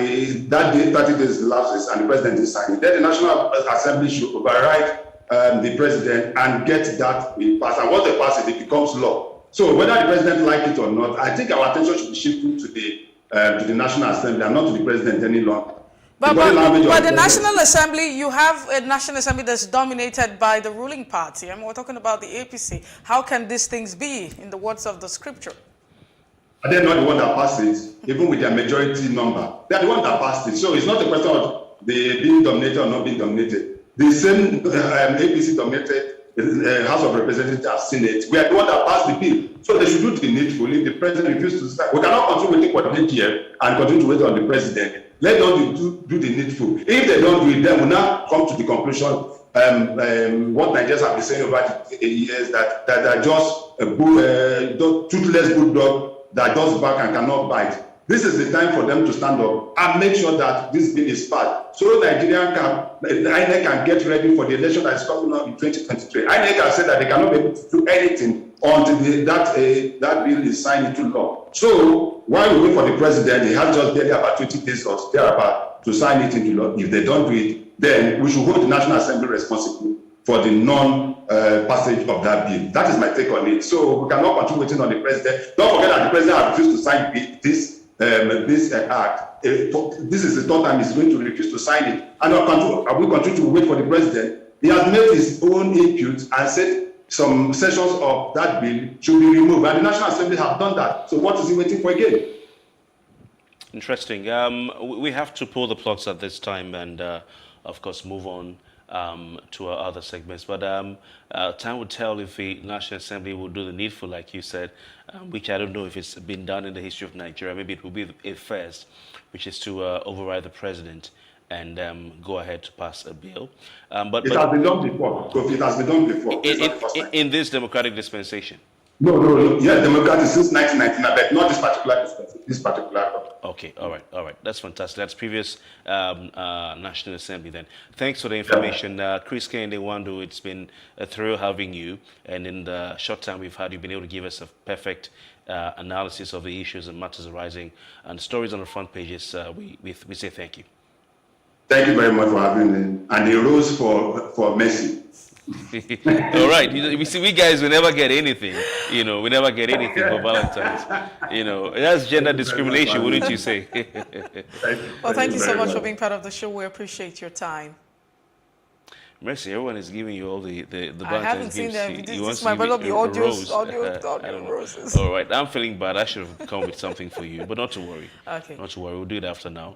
that day 30 days elapses and the president is signing, then the National Assembly should override the president and get that bill passed. And once they pass it, it becomes law. So whether the president likes it or not, I think our attention should be shifted to the National Assembly and not to the president any longer. But the National Assembly, you have a National Assembly that's dominated by the ruling party. We're talking about the APC. How can these things be, in the words of the scripture? They're not the one that passed it, even with their majority number. They're the one that passed it. So it's not a question of they being dominated or not being dominated. The same APC dominated House of Representatives, Senate. We are the one that passed the bill. So they should do the needful. If the president refuses to start, we cannot continue waiting for the DGF and continue to wait on the president. Let them do the needful. If they don't do it, then we'll now come to the conclusion what Nigerians have been saying over the years, that are just a toothless bulldog that does bark and cannot bite. This is the time for them to stand up and make sure that this bill is passed, so Nigerian INEC can get ready for the election that is coming up in 2023. INEC has said that they cannot be able to do anything until that bill is signed into law. So while we wait for the president, he has just barely about 20 days or thereabout to sign it into law. If they don't do it, then we should hold the National Assembly responsible for the non-passage of that bill. That is my take on it. So we cannot continue waiting on the president. Don't forget that the president has refused to sign this act. This is the third time he's going to refuse to sign it. And we continue to wait for the president. He has made his own input and said some sections of that bill should be removed. And the National Assembly have done that. So what is he waiting for again? Interesting. We have to pull the plugs at this time and, of course, move on to our other segments. But time will tell if the National Assembly will do the needful, like you said, which I don't know if it's been done in the history of Nigeria. Maybe it will be a first, which is to override the president and go ahead to pass a bill. But it has been done before. It has been done before. In this democratic dispensation. No. Yeah, democratic since 1999, but not this particular dispensation. This particular. Okay, all right. That's fantastic. That's previous National Assembly then. Thanks for the information. Chris Kende Wando, it's been a thrill having you. And in the short time we've had, you've been able to give us a perfect analysis of the issues and matters arising and stories on the front pages. We say thank you. Thank you very much for having me. And a rose for Mercy. All right. You see, we guys will never get anything. We never get anything for Valentine's. That's gender discrimination, wouldn't you say? Well, thank you so much for being part of the show. We appreciate your time. Mercy, everyone is giving you all the Valentine's I haven't seen gifts. them. He This wants is my to give brother, you the a rose. audio roses. All right. I'm feeling bad. I should have come with something for you, but not to worry. Okay. Not to worry. We'll do it after now.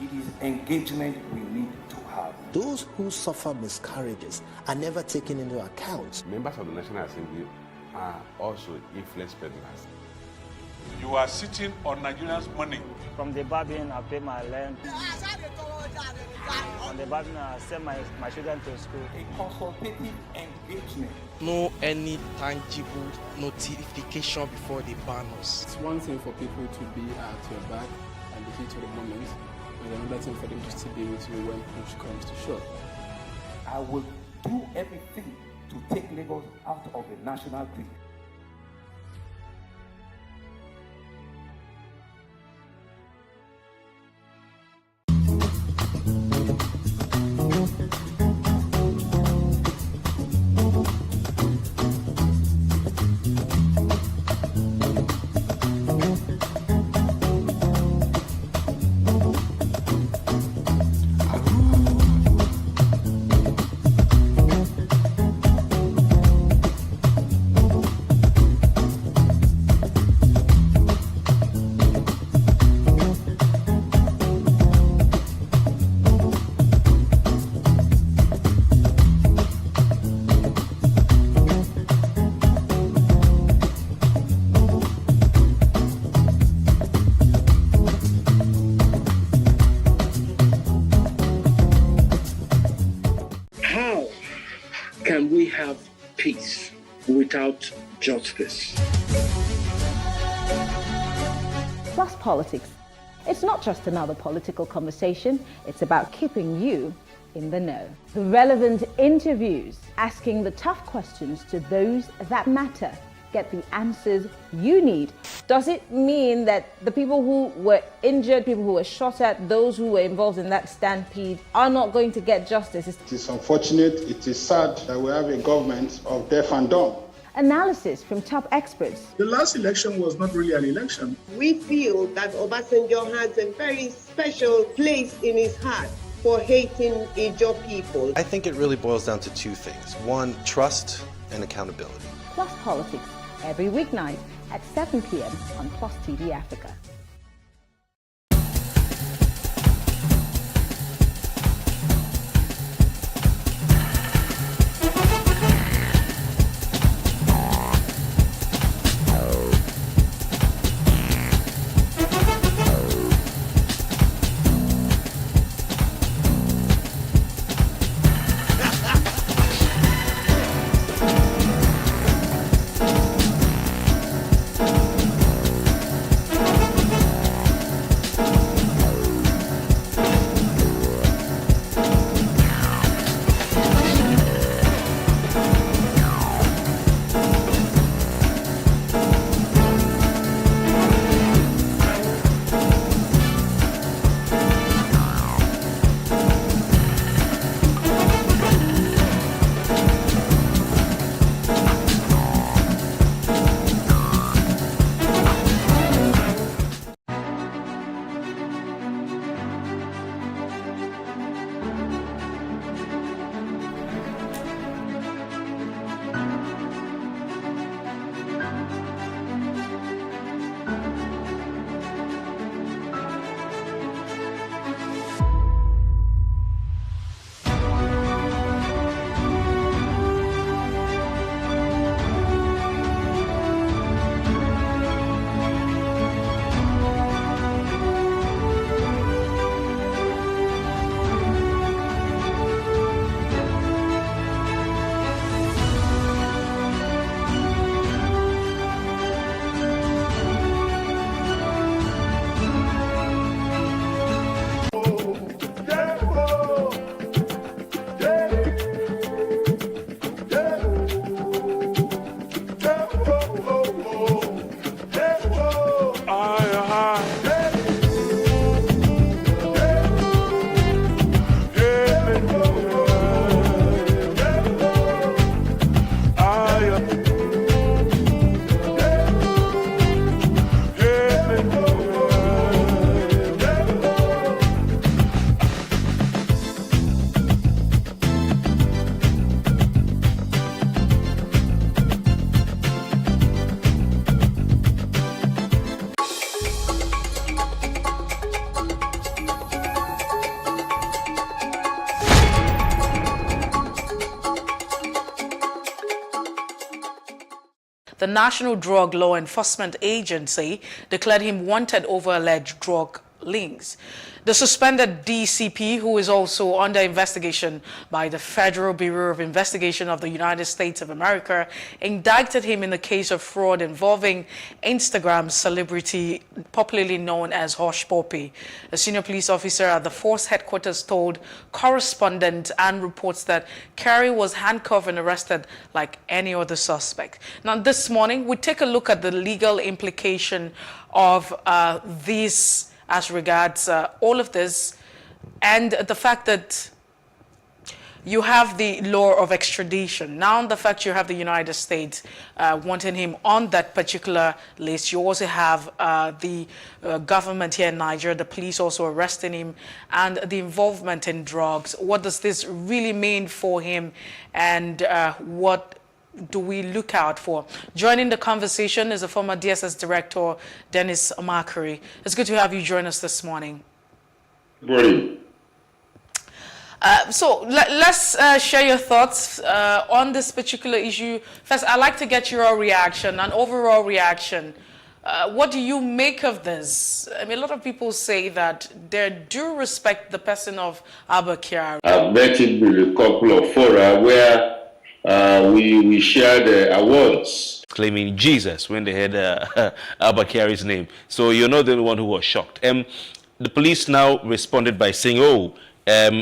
It is engagement we need to have. Those who suffer miscarriages are never taken into account. Members of the National Assembly are also influence peddlers. You are sitting on Nigerians' money. From the Babin, I pay my rent. On the Babin, I send my children to school. A consultative engagement. No any tangible notification before they ban us. It's one thing for people to be at your back and the heat of the moment. There's another thing for them to still be with you when push comes to shove. I will do everything to take Lagos out of the national grid. Can we have peace without justice? Plus Politics. It's not just another political conversation, it's about keeping you in the know. The relevant interviews, asking the tough questions to those that matter. Get the answers you need. Does it mean that the people who were injured, people who were shot at, those who were involved in that stampede are not going to get justice? It is unfortunate, it is sad that we have a government of deaf and dumb. Analysis from top experts. The last election was not really an election. We feel that Obasanjo has a very special place in his heart for hating Ijaw people. I think it really boils down to two things. One, trust and accountability. Plus Politics, every weeknight at 7 p.m. on Plus TV Africa. the National Drug Law Enforcement Agency declared him wanted over alleged drug links. The suspended DCP, who is also under investigation by the Federal Bureau of Investigation of the United States of America, indicted him in the case of fraud involving Instagram celebrity popularly known as Hush Puppy. A senior police officer at the force headquarters told correspondent and reports that Carey was handcuffed and arrested like any other suspect. Now, this morning, we take a look at the legal implication of this as regards all of this, and the fact that you have the law of extradition. Now, the fact you have the United States wanting him on that particular list, you also have the government here in Nigeria, the police also arresting him, and the involvement in drugs. What does this really mean for him, and what do we look out for? Joining the conversation is a former DSS director, Dennis Omakari. It's good to have you join us this morning. Morning. So let's share your thoughts on this particular issue. First, I'd like to get your reaction, an overall reaction. What do you make of this? I mean, a lot of people say that they do respect the person of Abba Kyari. I've met him with a couple of fora where we shared awards. Claiming Jesus when they had Abba Kyari's name. So you're not the only one who was shocked. The police now responded by saying, oh,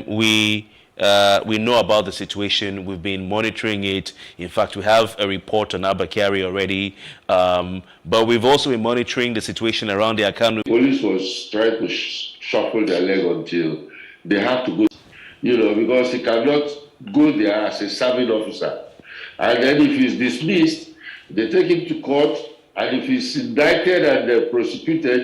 we know about the situation. We've been monitoring it. In fact, we have a report on Abba Kyari already. But we've also been monitoring the situation around the account. The police was trying to shuffle their leg until they have to go, because he cannot go there as a serving officer. And then if he's dismissed, they take him to court, and if he's indicted and prosecuted,